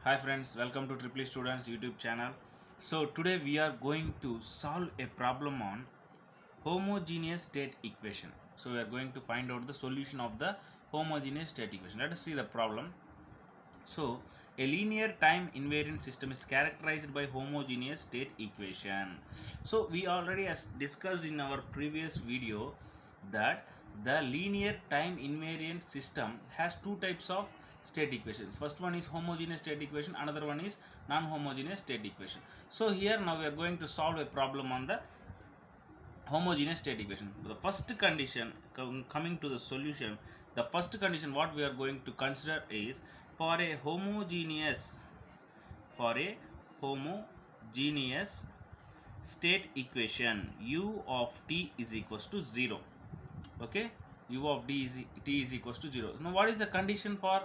Hi friends, welcome to Triple E Students YouTube channel. So today we are going to solve a problem on homogeneous state equation. So we are going to find out the solution of the homogeneous state equation. Let us see the problem. So a linear time invariant system is characterized by homogeneous state equation. So we already as discussed in our previous video that the linear time invariant system has two types of state equations. First one is homogeneous state equation, another one is non-homogeneous state equation. So here now we are going to solve a problem on the homogeneous state equation. The first condition, coming to the solution, the first condition what we are going to consider is for a homogeneous state equation u of t is equals to 0. Okay, u of t is equals to 0. Now what is the condition for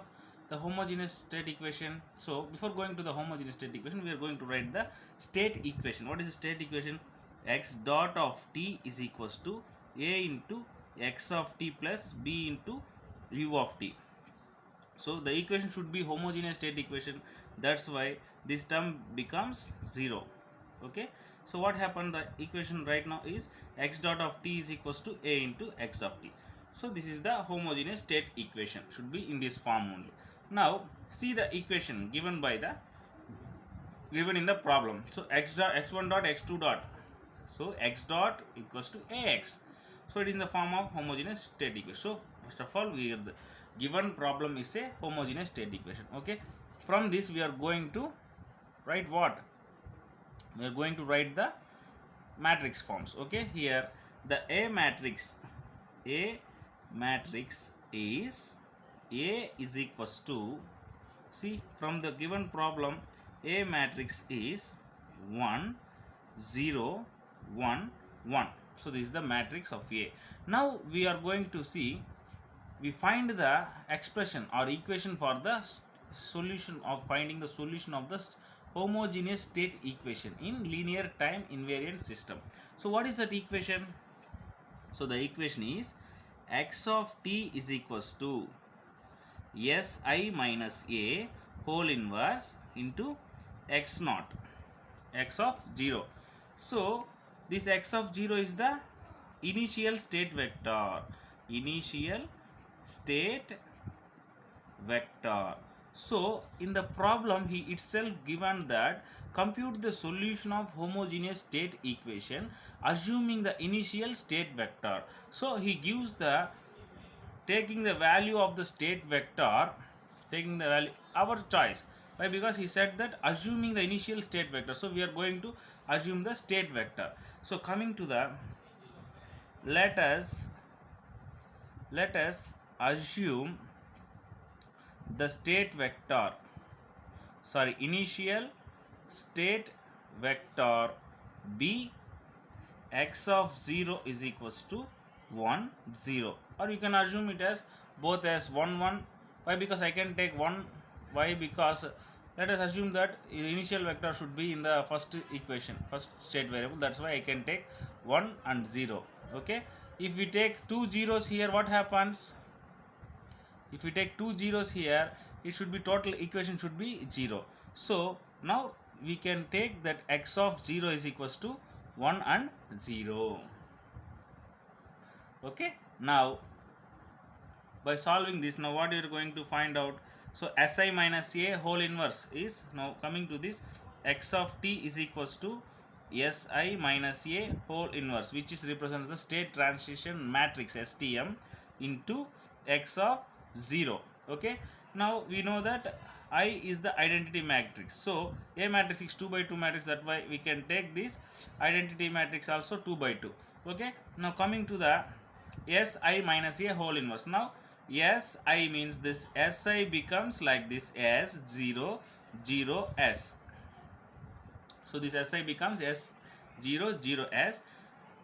the homogeneous state equation? So before going to the homogeneous state equation, we are going to write the state equation. What is the state equation? X dot of t is equals to a into x of t plus b into u of t. So the equation should be homogeneous state equation. That's why this term becomes 0. Okay, so what happened, the equation right now is x dot of t is equals to a into x of t. So this is the homogeneous state equation, should be in this form only. Now see the equation given in the problem. So x dot x1 dot x2 dot, so x dot equals to ax. So it is in the form of homogeneous state equation. So first of all, the given problem is a homogeneous state equation. Okay, from this we are going to write what? We are going to write the matrix forms. Okay, here the A matrix is A is equals to, see, from the given problem, A matrix is 1 0 1 1. So this is the matrix of A. Now we are going to see, we find the expression or equation for the solution of finding the solution of the homogeneous state equation in linear time invariant system. So what is that equation? So the equation is x of t is equals to si minus a whole inverse into x naught, x of 0. So this x of 0 is the initial state vector, So in the problem he itself given that compute the solution of homogeneous state equation assuming the initial state vector. So he gives the taking the value of the state vector, taking the value our choice. Why? Because he said that assuming the initial state vector. So we are going to assume the state vector. So coming to the, let us assume the state vector, initial state vector be x of 0 is equals to 1 0, or you can assume it as both as 1 1. Why? Because I can take 1. Why? Because let us assume that the initial vector should be in the first equation, first state variable. That's why I can take 1 and 0. Okay, if we take two zeros here, what happens? If we take two zeros here, it should be total equation should be 0. So now we can take that x of 0 is equals to 1 and 0. Okay, now by solving this, now what you are going to find out? So si minus a whole inverse is, now coming to this, x of t is equals to si minus a whole inverse, which is represents the state transition matrix STM into x of 0. Okay, now we know that I is the identity matrix. So A matrix is 2 by 2 matrix. That's why we can take this identity matrix also 2 by 2. Okay, now coming to the si minus a whole inverse. Now si means this si becomes like this as 0 0 s. So this si becomes s 0 0 s.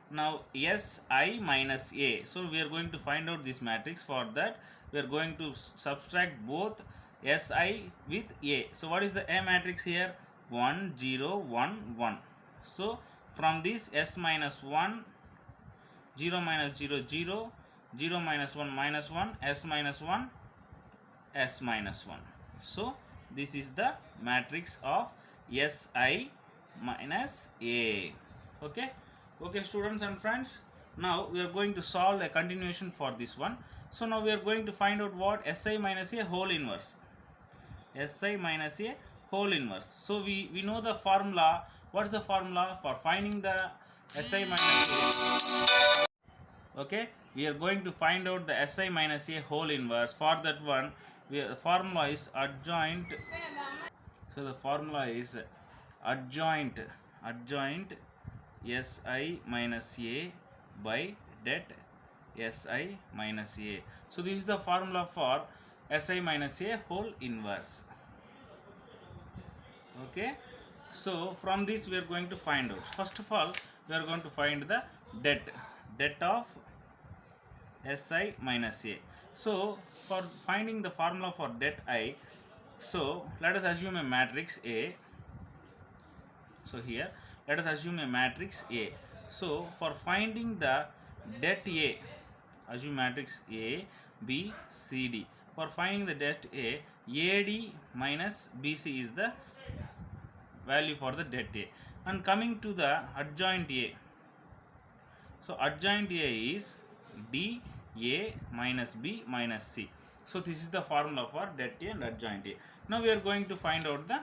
Now si minus a. So we are going to find out this matrix. For that we are going to subtract both si with a. So what is the A matrix here? 1 0 1 1. So from this s minus 1, 0 minus 0 0, 0 minus 1 minus 1, s minus 1, s minus 1. So this is the matrix of Si minus A. Okay, okay students and friends, now we are going to solve a continuation for this one. So now we are going to find out what Si minus A whole inverse. Si minus A whole inverse. So we know the formula. What's the formula for finding the Si minus A? Okay, we are going to find out the Si minus A whole inverse. For that one, the formula is adjoint. So the formula is adjoint Si minus A by det Si minus A. So this is the formula for Si minus A whole inverse. Okay, so from this we are going to find out. First of all, we are going to find the det of Si minus A. So for finding the formula for det I, so let us assume a matrix A. So here let us assume a matrix A. So for finding the det A, assume matrix A, B, C, D. For finding the det A, AD minus BC is the value for the det A. And coming to the adjoint A, so adjoint A is D A minus B minus C. So this is the formula for det A and adjoint A. Now we are going to find out the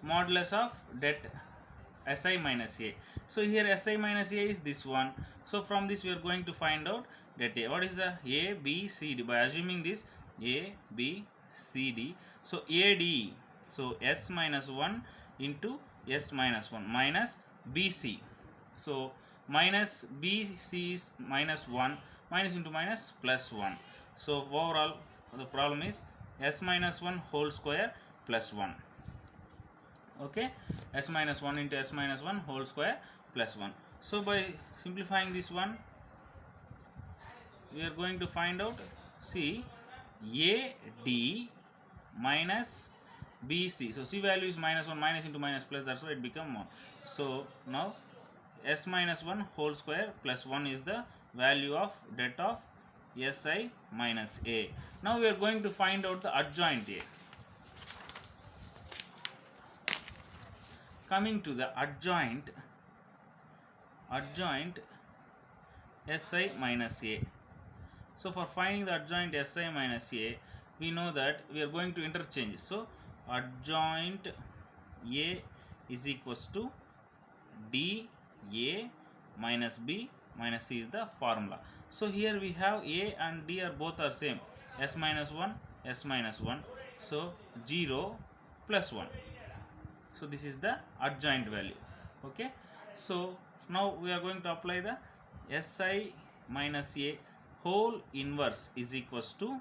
modulus of det Si minus A. So here Si minus A is this one. So from this we are going to find out det A. What is the A, B, C, D? By assuming this A, B, C, D. So AD, so S minus 1 into S minus 1 minus BC. So minus BC is minus 1, minus into minus plus 1. So overall the problem is S minus 1 whole square plus 1. Okay, S minus 1 into S minus 1 whole square plus 1. So by simplifying this one, we are going to find out, see, AD minus BC. So C value is minus 1, minus into minus plus, that's why it become 1. So now S minus 1 whole square plus 1 is the value of det of Si minus A. Now we are going to find out the adjoint A. Coming to the adjoint Si minus A. So for finding the adjoint Si minus A, we know that we are going to interchange. So adjoint A is equals to D A minus B minus C is the formula. So here we have A and D are both are same. S minus 1, S minus 1. So 0 plus 1. So this is the adjoint value. Okay. So now we are going to apply the Si minus A whole inverse is equals to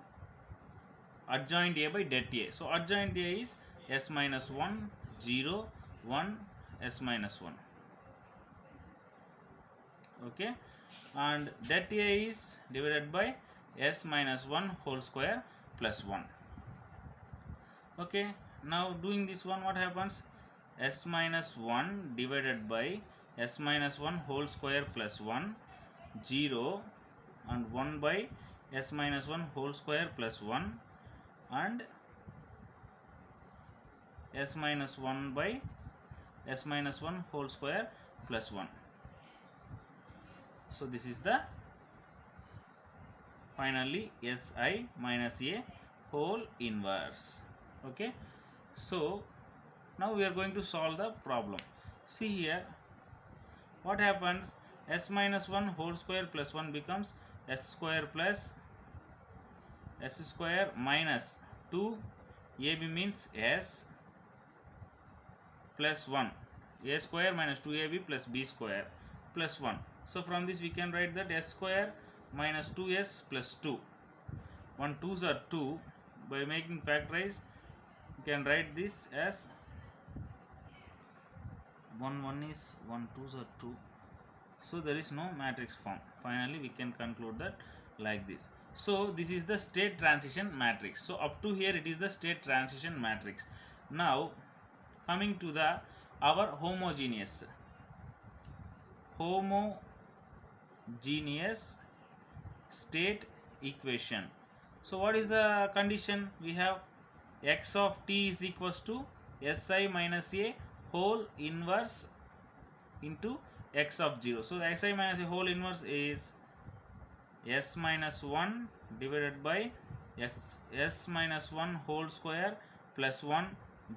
adjoint A by det A. So adjoint A is S minus 1, 0, 1, S minus 1. Okay. And det A is divided by S minus 1 whole square plus 1. Okay. Now doing this one, what happens? S minus 1 divided by S minus 1 whole square plus 1, 0 and 1 by S minus 1 whole square plus 1 and S minus 1 by S minus 1 whole square plus 1. So this is the finally Si minus A whole inverse. Okay. So now we are going to solve the problem. See here, what happens? S minus 1 whole square plus 1 becomes S square plus S square minus 2 AB means S plus 1. A square minus 2AB plus B square plus 1. So from this we can write that S square minus 2S plus 2. 1 2s are 2. By making factorize, you can write this as 1 1 is 1 2s are 2. So there is no matrix form. Finally we can conclude that like this. So this is the state transition matrix. So up to here it is the state transition matrix. Now coming to the our homogeneous state equation. So what is the condition we have? x of t is equals to si minus a whole inverse into x of 0. So si minus a whole inverse is s minus 1 divided by s minus 1 whole square plus 1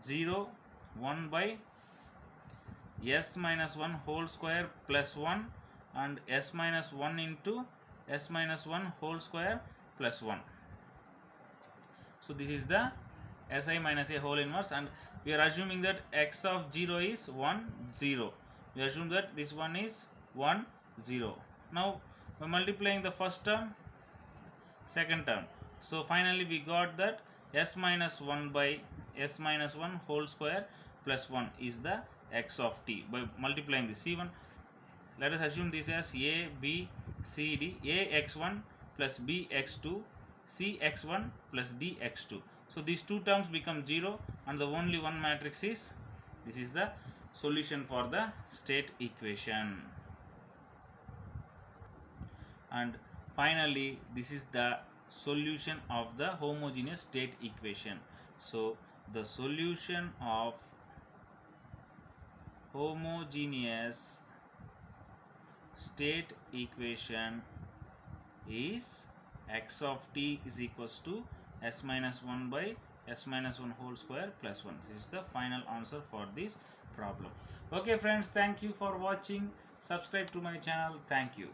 0 1 by s minus 1 whole square plus 1 and s minus 1 into s minus 1 whole square plus 1. So this is the si minus a whole inverse, and we are assuming that x of 0 is 1 0. We assume that this one is 1 0. Now by multiplying the first term, second term, so finally we got that s minus 1 by s minus 1 whole square plus 1 is the x of t. By multiplying the c1, let us assume this as a b c d, a x1 plus b x2 c x1 plus d x2. So these two terms become 0 and the only one matrix is, this is the solution for the state equation. And finally this is the solution of the homogeneous state equation. So the solution of homogeneous state equation is x of t is equals to s minus 1 by s minus 1 whole square plus 1. This is the final answer for this problem. Okay friends, thank you for watching. Subscribe to my channel. Thank you.